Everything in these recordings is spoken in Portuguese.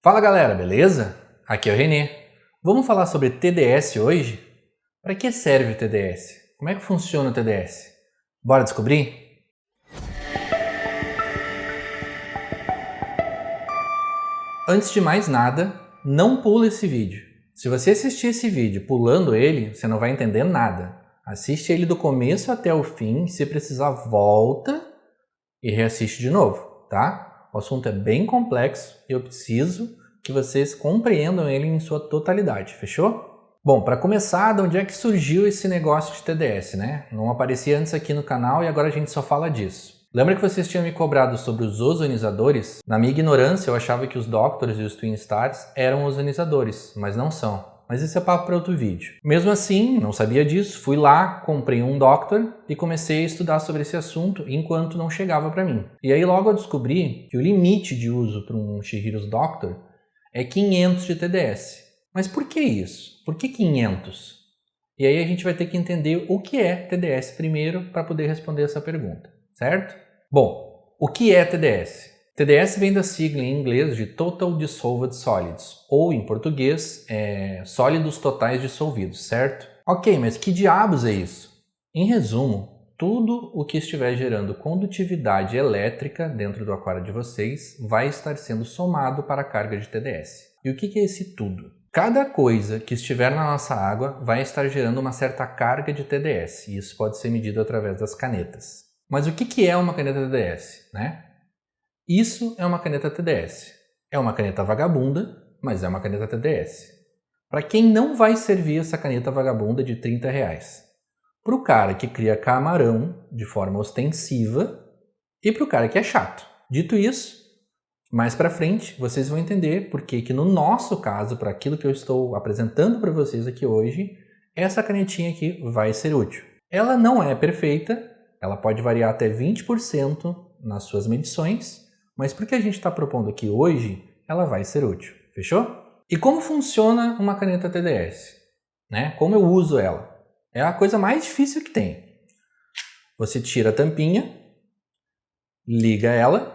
Fala galera, beleza? Aqui é o Renê. Vamos falar sobre TDS hoje? Para que serve o TDS? Como é que funciona o TDS? Bora descobrir? Antes de mais nada, não pula esse vídeo. Se você assistir esse vídeo pulando ele, você não vai entender nada. Assiste ele do começo até o fim, se precisar volta e reassiste de novo, tá? O assunto é bem complexo e eu preciso que vocês compreendam ele em sua totalidade, fechou? Bom, para começar, de onde é que surgiu esse negócio de TDS, né? Não aparecia antes aqui no canal e agora a gente só fala disso. Lembra que vocês tinham me cobrado sobre os ozonizadores? Na minha ignorância, eu achava que os Doctors e os Twin Stars eram ozonizadores, mas não são. Mas isso é papo para outro vídeo. Mesmo assim, não sabia disso, fui lá, comprei um Doctor e comecei a estudar sobre esse assunto enquanto não chegava para mim. E aí logo eu descobri que o limite de uso para um Shihiro's Doctor é 500 de TDS. Mas por que isso? Por que 500? E aí a gente vai ter que entender o que é TDS primeiro para poder responder essa pergunta, certo? Bom, o que é TDS? TDS vem da sigla em inglês de Total Dissolved Solids, ou em português, sólidos totais dissolvidos, certo? Ok, mas que diabos é isso? Em resumo, tudo o que estiver gerando condutividade elétrica dentro do aquário de vocês vai estar sendo somado para a carga de TDS. E o que é esse tudo? Cada coisa que estiver na nossa água vai estar gerando uma certa carga de TDS, e isso pode ser medido através das canetas. Mas o que é uma caneta TDS, né? Isso é uma caneta TDS. É uma caneta vagabunda, mas é uma caneta TDS. Para quem não vai servir essa caneta vagabunda de R$30? Para o cara que cria camarão de forma ostensiva e para o cara que é chato. Dito isso, mais para frente vocês vão entender por que no nosso caso, para aquilo que eu estou apresentando para vocês aqui hoje, essa canetinha aqui vai ser útil. Ela não é perfeita, ela pode variar até 20% nas suas medições, mas porque a gente está propondo aqui hoje, ela vai ser útil, fechou? E como funciona uma caneta TDS? Né? Como eu uso ela? É a coisa mais difícil que tem. Você tira a tampinha, liga ela,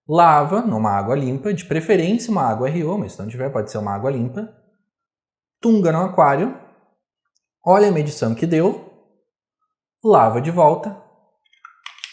lava numa água limpa, de preferência uma água RO, mas se não tiver pode ser uma água limpa, tunga no aquário, olha a medição que deu, lava de volta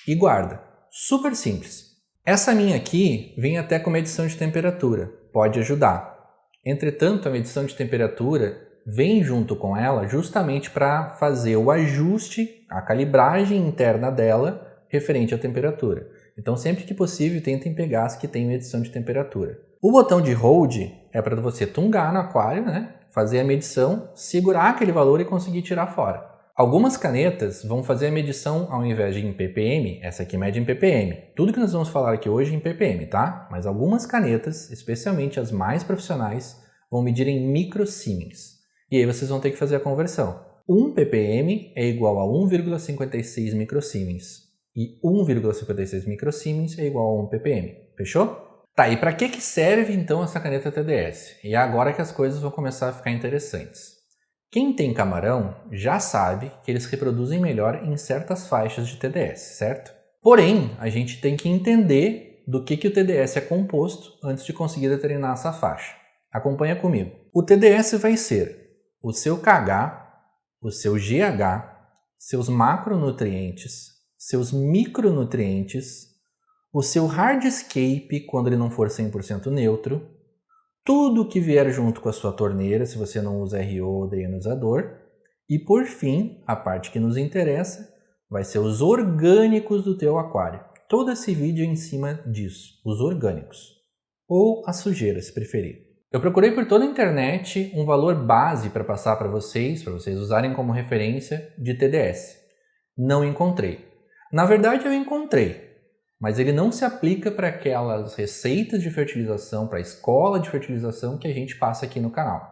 e guarda. Super simples. Essa minha aqui vem até com medição de temperatura, pode ajudar. Entretanto, a medição de temperatura vem junto com ela justamente para fazer o ajuste, a calibragem interna dela referente à temperatura. Então, sempre que possível, tentem pegar as que têm medição de temperatura. O botão de hold é para você tungar no aquário, né? Fazer a medição, segurar aquele valor e conseguir tirar fora. Algumas canetas vão fazer a medição ao invés de em ppm, essa aqui mede em ppm. Tudo que nós vamos falar aqui hoje é em ppm, tá? Mas algumas canetas, especialmente as mais profissionais, vão medir em microsiemens. E aí vocês vão ter que fazer a conversão. 1 ppm é igual a 1,56 microsiemens. E 1,56 microsiemens é igual a 1 ppm. Fechou? Tá, e para que serve então essa caneta TDS? E é agora que as coisas vão começar a ficar interessantes. Quem tem camarão já sabe que eles reproduzem melhor em certas faixas de TDS, certo? Porém, a gente tem que entender do que o TDS é composto antes de conseguir determinar essa faixa. Acompanha comigo. O TDS vai ser o seu KH, o seu GH, seus macronutrientes, seus micronutrientes, o seu hardscape quando ele não for 100% neutro, tudo que vier junto com a sua torneira, se você não usa RO ou deionizador. E por fim, a parte que nos interessa, vai ser os orgânicos do teu aquário. Todo esse vídeo é em cima disso, os orgânicos. Ou a sujeira, se preferir. Eu procurei por toda a internet um valor base para passar para vocês usarem como referência de TDS. Não encontrei. Na verdade, eu encontrei. Mas ele não se aplica para aquelas receitas de fertilização, para a escola de fertilização que a gente passa aqui no canal.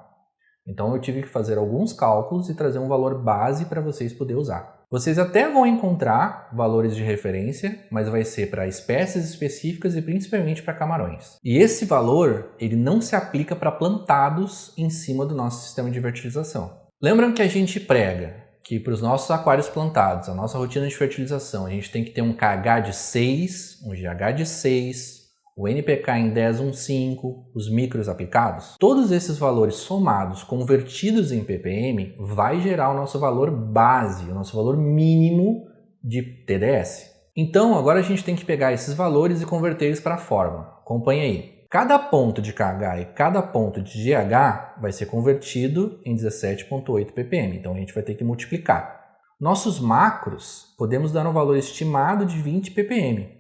Então eu tive que fazer alguns cálculos e trazer um valor base para vocês poderem usar. Vocês até vão encontrar valores de referência, mas vai ser para espécies específicas e principalmente para camarões. E esse valor, ele não se aplica para plantados em cima do nosso sistema de fertilização. Lembram que a gente prega que para os nossos aquários plantados, a nossa rotina de fertilização, a gente tem que ter um KH de 6, um GH de 6, o NPK em 10,15, os micros aplicados, todos esses valores somados, convertidos em ppm, vai gerar o nosso valor base, o nosso valor mínimo de TDS. Então, agora a gente tem que pegar esses valores e converter eles para a fórmula. Acompanha aí. Cada ponto de KH e cada ponto de GH vai ser convertido em 17,8 ppm. Então, a gente vai ter que multiplicar. Nossos macros, podemos dar um valor estimado de 20 ppm.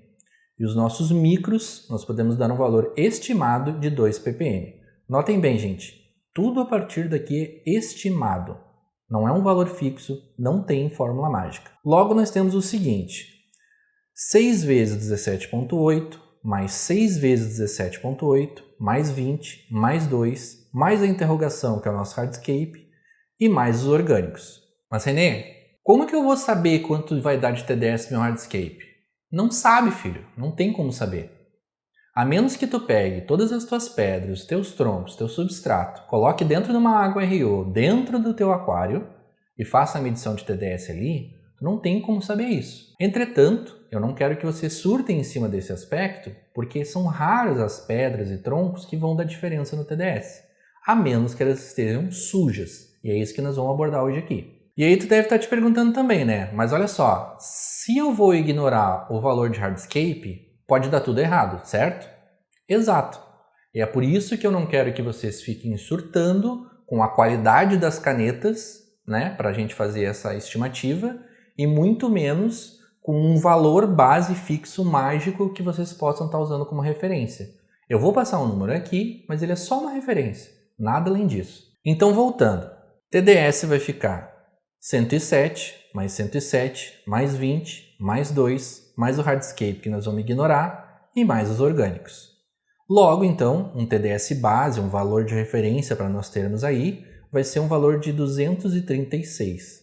E os nossos micros, nós podemos dar um valor estimado de 2 ppm. Notem bem, gente, tudo a partir daqui é estimado. Não é um valor fixo, não tem fórmula mágica. Logo, nós temos o seguinte: 6 vezes 17,8, mais 6 vezes 17,8, mais 20, mais 2, mais a interrogação, que é o nosso hardscape, e mais os orgânicos. Mas, Renê, como que eu vou saber quanto vai dar de TDS no meu hardscape? Não sabe, filho. Não tem como saber. A menos que tu pegue todas as tuas pedras, os teus troncos, teu substrato, coloque dentro de uma água RO, dentro do teu aquário, e faça a medição de TDS ali, tu não tem como saber isso. Entretanto, eu não quero que você surte em cima desse aspecto, porque são raras as pedras e troncos que vão dar diferença no TDS, a menos que elas estejam sujas. E é isso que nós vamos abordar hoje aqui. E aí tu deve estar te perguntando também, né? Mas olha só, se eu vou ignorar o valor de hardscape, pode dar tudo errado, certo? Exato. E é por isso que eu não quero que vocês fiquem surtando com a qualidade das canetas, né? Para a gente fazer essa estimativa, e muito menos com um valor base fixo mágico que vocês possam estar usando como referência. Eu vou passar um número aqui, mas ele é só uma referência, nada além disso. Então, voltando, TDS vai ficar 107, mais 107, mais 20, mais 2, mais o hardscape que nós vamos ignorar e mais os orgânicos. Logo, então, um TDS base, um valor de referência para nós termos aí, vai ser um valor de 236.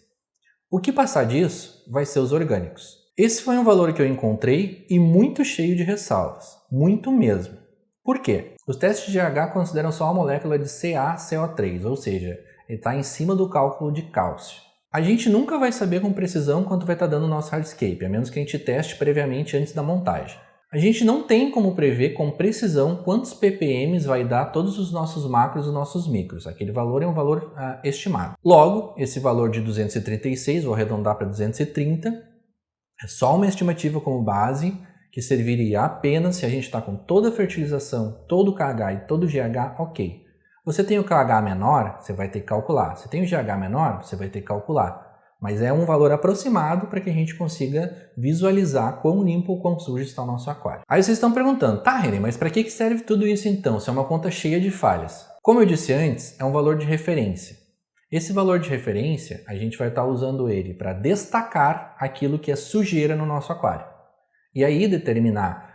O que passar disso vai ser os orgânicos. Esse foi um valor que eu encontrei e muito cheio de ressalvas, muito mesmo. Por quê? Os testes de GH consideram só a molécula de CaCO3, ou seja, ele está em cima do cálculo de cálcio. A gente nunca vai saber com precisão quanto vai estar dando o nosso hardscape, a menos que a gente teste previamente antes da montagem. A gente não tem como prever com precisão quantos ppm vai dar todos os nossos macros e nossos micros. Aquele valor é um valor estimado. Logo, esse valor de 236, vou arredondar para 230, é só uma estimativa como base, que serviria apenas se a gente está com toda a fertilização, todo o KH e todo o GH, ok. Você tem o KH menor, você vai ter que calcular. Se tem o GH menor, você vai ter que calcular. Mas é um valor aproximado para que a gente consiga visualizar quão limpo ou quão sujo está o nosso aquário. Aí vocês estão perguntando, tá, René, mas para que serve tudo isso então, se é uma conta cheia de falhas? Como eu disse antes, é um valor de referência. Esse valor de referência, a gente vai estar usando ele para destacar aquilo que é sujeira no nosso aquário. E aí determinar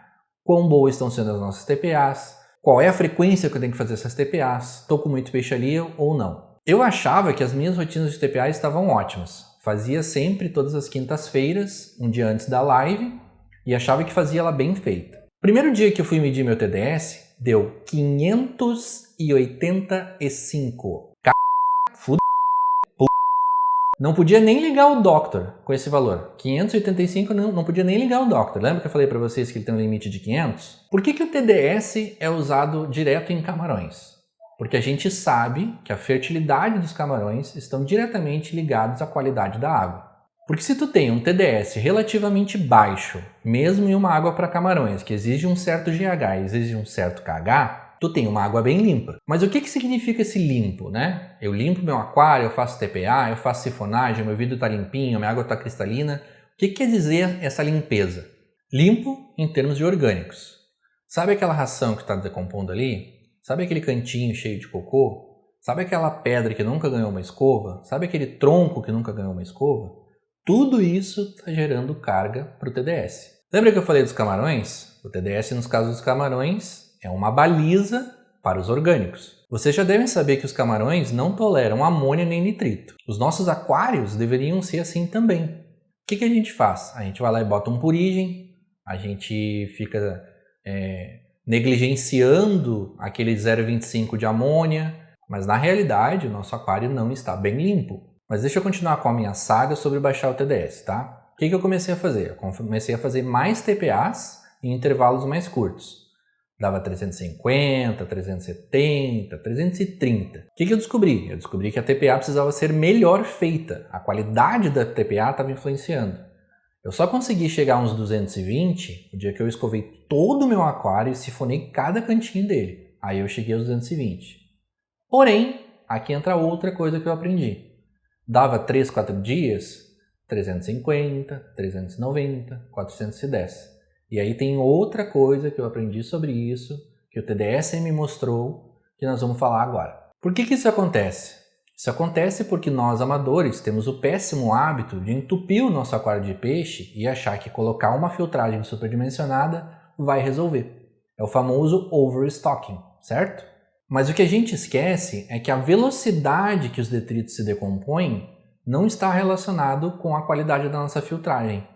quão boas estão sendo as nossas TPAs, qual é a frequência que eu tenho que fazer essas TPAs, estou com muito peixe ali ou não. Eu achava que as minhas rotinas de TPA estavam ótimas. Fazia sempre todas as quintas-feiras, um dia antes da live, e achava que fazia ela bem feita. Primeiro dia que eu fui medir meu TDS, deu 585. Não podia nem ligar o Doctor com esse valor. 585 não podia nem ligar o Doctor. Lembra que eu falei para vocês que ele tem um limite de 500? Por que o TDS é usado direto em camarões? Porque a gente sabe que a fertilidade dos camarões estão diretamente ligados à qualidade da água. Porque se tu tem um TDS relativamente baixo, mesmo em uma água para camarões, que exige um certo GH e exige um certo KH, tu tem uma água bem limpa. Mas o que significa esse limpo, né? Eu limpo meu aquário, eu faço TPA, eu faço sifonagem, meu vidro está limpinho, minha água está cristalina. O que quer dizer essa limpeza? Limpo em termos de orgânicos. Sabe aquela ração que está decompondo ali? Sabe aquele cantinho cheio de cocô? Sabe aquela pedra que nunca ganhou uma escova? Sabe aquele tronco que nunca ganhou uma escova? Tudo isso está gerando carga para o TDS. Lembra que eu falei dos camarões? O TDS, nos casos dos camarões, é uma baliza para os orgânicos. Vocês já devem saber que os camarões não toleram amônia nem nitrito. Os nossos aquários deveriam ser assim também. O que a gente faz? A gente vai lá e bota um purigem, a gente fica negligenciando aquele 0,25 de amônia, mas na realidade o nosso aquário não está bem limpo. Mas deixa eu continuar com a minha saga sobre baixar o TDS, tá? O que eu comecei a fazer? Eu comecei a fazer mais TPAs em intervalos mais curtos. Dava 350, 370, 330. O que eu descobri? Eu descobri que a TPA precisava ser melhor feita. A qualidade da TPA estava influenciando. Eu só consegui chegar a uns 220 no dia que eu escovei todo o meu aquário e sifonei cada cantinho dele. Aí eu cheguei aos 220. Porém, aqui entra outra coisa que eu aprendi. Dava 3, 4 dias, 350, 390, 410. E aí tem outra coisa que eu aprendi sobre isso, que o TDS me mostrou, que nós vamos falar agora. Por que isso acontece? Isso acontece porque nós, amadores, temos o péssimo hábito de entupir o nosso aquário de peixe e achar que colocar uma filtragem superdimensionada vai resolver. É o famoso overstocking, certo? Mas o que a gente esquece é que a velocidade que os detritos se decompõem não está relacionado com a qualidade da nossa filtragem.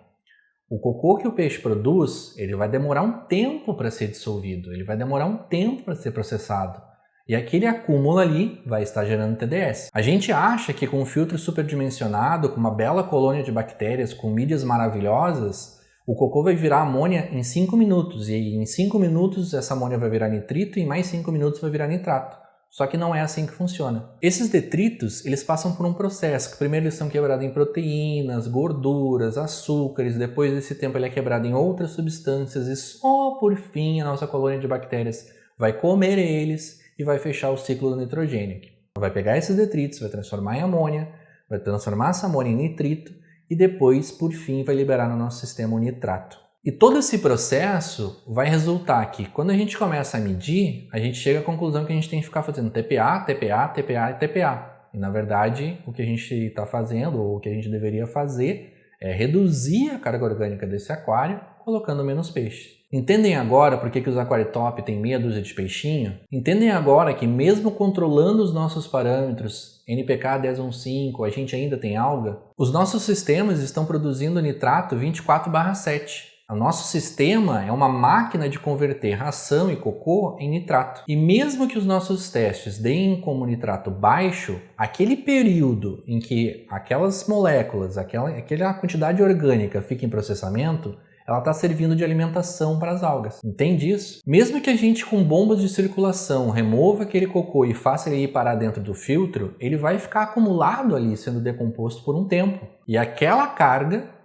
O cocô que o peixe produz, ele vai demorar um tempo para ser dissolvido, ele vai demorar um tempo para ser processado. E aquele acúmulo ali vai estar gerando TDS. A gente acha que com um filtro superdimensionado, com uma bela colônia de bactérias, com mídias maravilhosas, o cocô vai virar amônia em 5 minutos. E em 5 minutos essa amônia vai virar nitrito e em mais 5 minutos vai virar nitrato. Só que não é assim que funciona. Esses detritos, eles passam por um processo, que primeiro eles são quebrados em proteínas, gorduras, açúcares, depois desse tempo ele é quebrado em outras substâncias e só por fim a nossa colônia de bactérias vai comer eles e vai fechar o ciclo do nitrogênio. Vai pegar esses detritos, vai transformar em amônia, vai transformar essa amônia em nitrito e depois, por fim, vai liberar no nosso sistema o nitrato. E todo esse processo vai resultar que, quando a gente começa a medir, a gente chega à conclusão que a gente tem que ficar fazendo TPA, TPA, TPA e TPA. E, na verdade, o que a gente está fazendo, ou o que a gente deveria fazer, é reduzir a carga orgânica desse aquário, colocando menos peixes. Entendem agora por que os aquariotop têm meia dúzia de peixinho? Entendem agora que, mesmo controlando os nossos parâmetros, NPK 1015, a gente ainda tem alga? Os nossos sistemas estão produzindo nitrato 24/7. O nosso sistema é uma máquina de converter ração e cocô em nitrato. E mesmo que os nossos testes deem como nitrato baixo, aquele período em que aquelas moléculas, aquela quantidade orgânica fica em processamento, ela está servindo de alimentação para as algas. Entende isso? Mesmo que a gente com bombas de circulação remova aquele cocô e faça ele ir parar dentro do filtro, ele vai ficar acumulado ali, sendo decomposto por um tempo. E aquela carga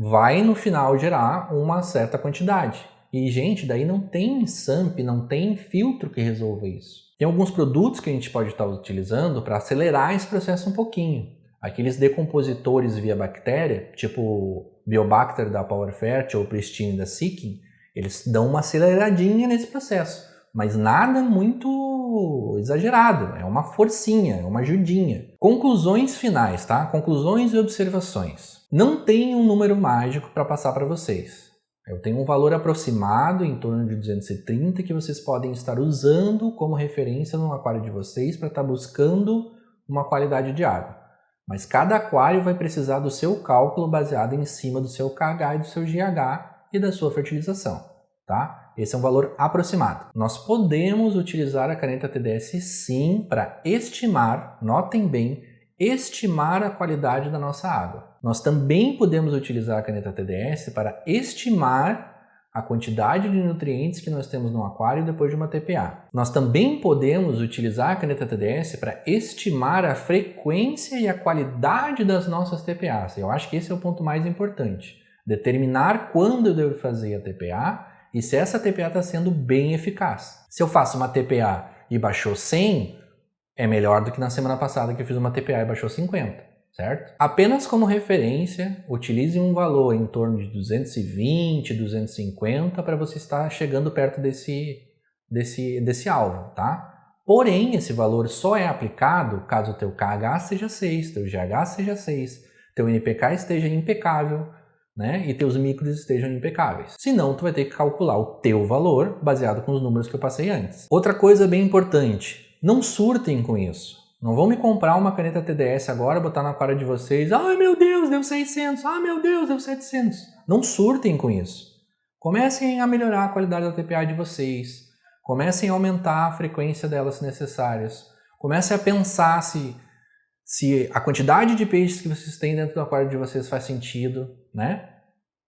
vai no final gerar uma certa quantidade. E, gente, daí não tem SAMP, não tem filtro que resolva isso. Tem alguns produtos que a gente pode estar utilizando para acelerar esse processo um pouquinho. Aqueles decompositores via bactéria, tipo Biobacter da PowerFert ou Pristine da Seeking, eles dão uma aceleradinha nesse processo, mas nada muito exagerado, é uma forcinha, é uma ajudinha. Conclusões finais, tá? Conclusões e observações. Não tem um número mágico para passar para vocês. Eu tenho um valor aproximado, em torno de 230, que vocês podem estar usando como referência no aquário de vocês para estar buscando uma qualidade de água. Mas cada aquário vai precisar do seu cálculo baseado em cima do seu KH e do seu GH e da sua fertilização, tá? Esse é um valor aproximado. Nós podemos utilizar a caneta TDS sim para estimar, notem bem, estimar a qualidade da nossa água. Nós também podemos utilizar a caneta TDS para estimar a quantidade de nutrientes que nós temos no aquário depois de uma TPA. Nós também podemos utilizar a caneta TDS para estimar a frequência e a qualidade das nossas TPAs. Eu acho que esse é o ponto mais importante. Determinar quando eu devo fazer a TPA e se essa TPA está sendo bem eficaz. Se eu faço uma TPA e baixou 100, é melhor do que na semana passada que eu fiz uma TPA e baixou 50. Certo? Apenas como referência, utilize um valor em torno de 220, 250 para você estar chegando perto desse alvo, tá? Porém, esse valor só é aplicado caso o teu KH seja 6, teu GH seja 6, teu NPK esteja impecável, né? E teus micros estejam impecáveis. Senão, tu vai ter que calcular o teu valor baseado com os números que eu passei antes. Outra coisa bem importante, não surtem com isso. Não vão me comprar uma caneta TDS agora, botar na aquário de vocês. Ai meu Deus, deu 600. Ai meu Deus, deu 700. Não surtem com isso. Comecem a melhorar a qualidade da TPA de vocês. Comecem a aumentar a frequência delas se necessárias. Comecem a pensar se a quantidade de peixes que vocês têm dentro do aquário de vocês faz sentido, né?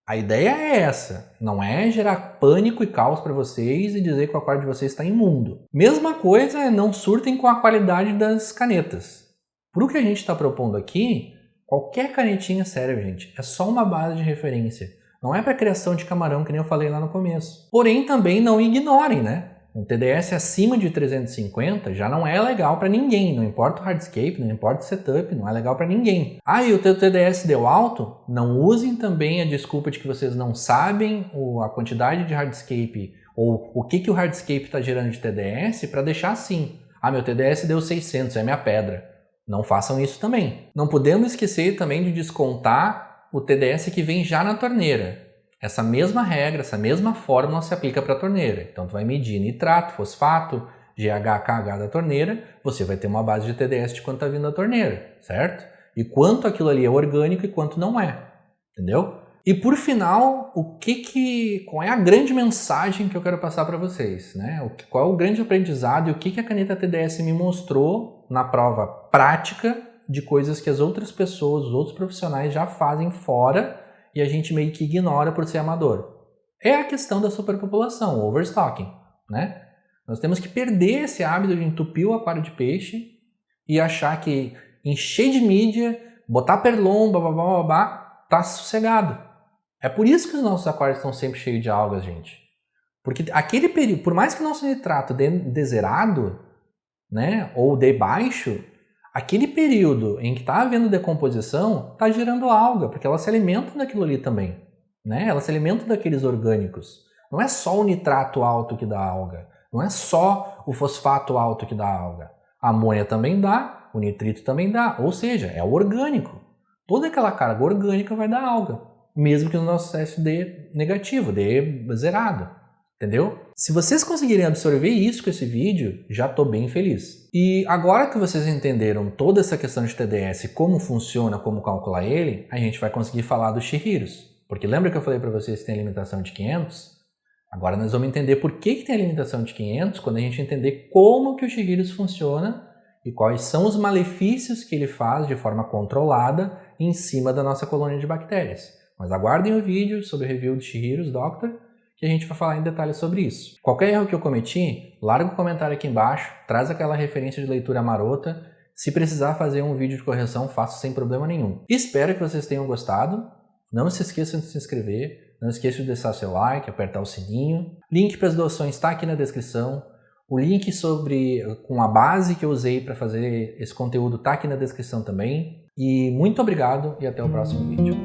A ideia é essa, não é gerar pânico e caos para vocês e dizer que o aquário de vocês está imundo. Mesma coisa é não surtem com a qualidade das canetas. Para o que a gente está propondo aqui, qualquer canetinha serve, gente. É só uma base de referência. Não é para criação de camarão, que nem eu falei lá no começo. Porém, também não ignorem, né? Um TDS acima de 350 já não é legal para ninguém, não importa o hardscape, não importa o setup, não é legal para ninguém. Ah, e o teu TDS deu alto? Não usem também a desculpa de que vocês não sabem a quantidade de hardscape ou o que o hardscape está gerando de TDS para deixar assim. Ah, meu TDS deu 600, é minha pedra. Não façam isso também. Não podemos esquecer também de descontar o TDS que vem já na torneira. Essa mesma regra, essa mesma fórmula se aplica para a torneira. Então, tu vai medir nitrato, fosfato, GH, KH da torneira, você vai ter uma base de TDS de quanto está vindo da torneira, certo? E quanto aquilo ali é orgânico e quanto não é, entendeu? E por final, qual é a grande mensagem que eu quero passar para vocês, né? Qual é o grande aprendizado e o que a caneta TDS me mostrou na prova prática de coisas que as outras pessoas, os outros profissionais já fazem fora e a gente meio que ignora por ser amador. É a questão da superpopulação, o overstocking, né? Nós temos que perder esse hábito de entupir o aquário de peixe e achar que encher de mídia, botar perlon, tá sossegado. É por isso que os nossos aquários estão sempre cheios de algas, gente. Porque aquele período, por mais que nosso nitrato dê zerado, né, ou dê baixo, aquele período em que está havendo decomposição está gerando alga, porque elas se alimentam daquilo ali também, né? Elas se alimentam daqueles orgânicos. Não é só o nitrato alto que dá alga, não é só o fosfato alto que dá alga. A amônia também dá, o nitrito também dá, ou seja, é o orgânico. Toda aquela carga orgânica vai dar alga, mesmo que o nosso teste dê negativo, dê zerado. Entendeu? Se vocês conseguirem absorver isso com esse vídeo, já estou bem feliz. E agora que vocês entenderam toda essa questão de TDS, como funciona, como calcular ele, a gente vai conseguir falar dos Shihiros. Porque lembra que eu falei para vocês que tem a limitação de 500? Agora nós vamos entender por que tem a limitação de 500 quando a gente entender como que o Shihiros funciona e quais são os malefícios que ele faz de forma controlada em cima da nossa colônia de bactérias. Mas aguardem o vídeo sobre o review do Shihiros Doctor, que a gente vai falar em detalhes sobre isso. Qualquer erro que eu cometi, larga um comentário aqui embaixo, traz aquela referência de leitura marota. Se precisar fazer um vídeo de correção, faço sem problema nenhum. Espero que vocês tenham gostado. Não se esqueçam de se inscrever, não esqueçam de deixar seu like, apertar o sininho. Link para as doações está aqui na descrição. O link com a base que eu usei para fazer esse conteúdo está aqui na descrição também. E muito obrigado e até o próximo vídeo.